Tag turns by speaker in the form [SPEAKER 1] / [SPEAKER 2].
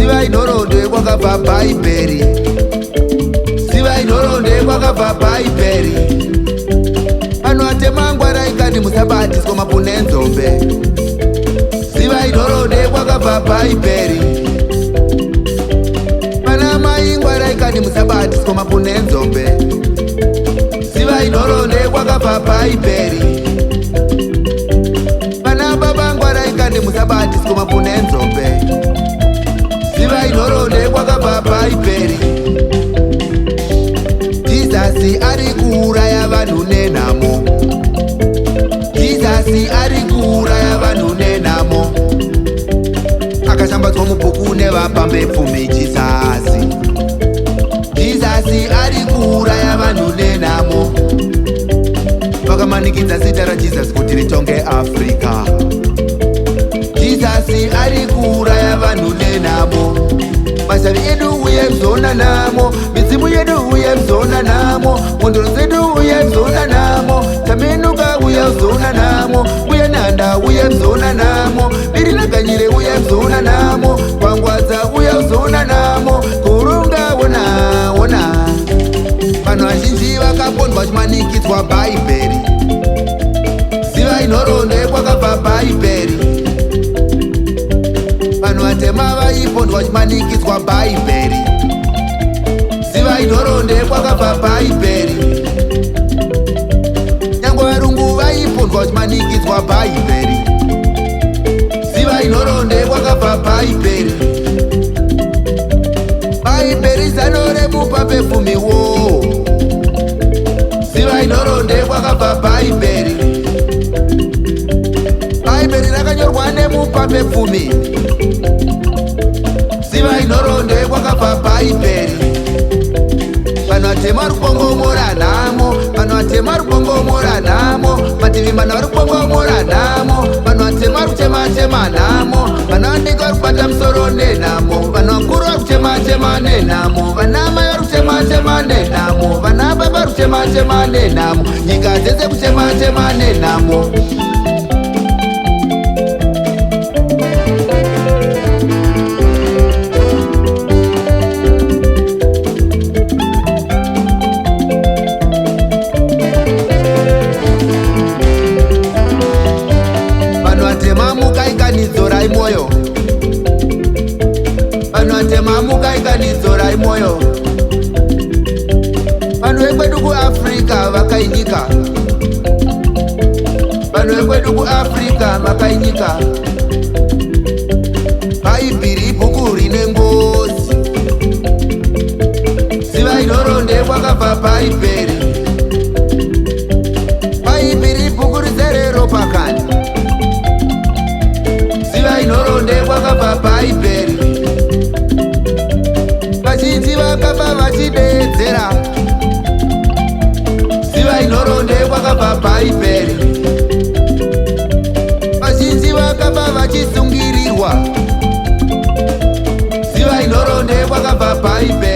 [SPEAKER 1] ziva inhoroondo yekwakabva Bhaibheri, ziva inhoroondo yekwakabva Bhaibheri. Vanhu vatema ngwara ikati musabatiswa mapune nzombe, ziva inhoroondo yekwakabva Bhaibheri. Vana mai ngwara ikati musabatiswa mapune nzombe, ziva inhoroondo yekwakabva Bhaibheri. Vana baba ngwara ikati musabatiswa mapune nzombe, ziva inhoroondo yekwakabva Bhaibheri. Jesus ari kuuraya vanhu nenhamo, Jesus ari kuuraya vanhu nenhamo. Akashambadzwa mubhuku nevapambe pfumi. Jesus ari kuuraya vanhu nenhamo. Vakamanikidza zita raJesus kuti ritonge Afrika. Jesus ari kuuraya vanhu nenhamo. Mashavi edu uye mzona namo, mizimu yedu uye mzona namo, mondoro zedu uye mzona namo, tamenuka uye mzona namo, uye nanda uye mzona namo, birina kanyire uye mzona namo, kwangwadza uye mzona namo, kurunga wona. Vanhu vazhinji vakapondwa vachimanikidzwa Bhaibheri, ziva inhoroondo yekwakabva Bhaibheri. Vanhu vatema vaipondwa vachimanikidzwa Bhaibheri, ziva inhoroondo yekwakabva Bhaibheri. Nyangwe varungu vaipondwa vachimanikidzwa Bhaibheri, ziva inhoroondo yekwakabva Bhaibheri. Bhaibheri zano remupa pepfumiwo, ziva inhoroondo yekwakabva Bhaibheri. Bhaibheri rakanyorwa nemupa pepfumi, ziva inhoroondo yekwakabva Bhaibheri. Vanhu vatema vari kubongomora nhamo, vanhu vatema vari kubongomora nhamo, mativi mana vari kubongomora nhamo, vanhu vatema vari kutematema nhamo, vana vadiki vari kubata musoro nenhamo, vanhu vakuru vari kutematema nenhamo, vana mai vari kutematema nenhamo, vana baba vari kutematema nenhamo, nyika dzese kutematema nenhamo. Ikanizorai moyo, vanhu vatemamuka ikanizorai moyo. Vanhu vekwedu kuAfrica vakainyika, vanhu vekwedu kuAfrica vakainyika. Bhaibheri ibhuku rine ngozi, ziva inhoroondo yekwakabva Bhaibheri. Bhaibheri ibhuku rizere ropa kani, ziva inhoroondo yekwakabva Bhaibheri. Vazhinji vakafa vachideedzera, ziva inhoroondo yekwakabva Bhaibheri. Vazhinji vakafa vachisungirirwa, ziva inhoroondo yekwakabva Bhaibheri.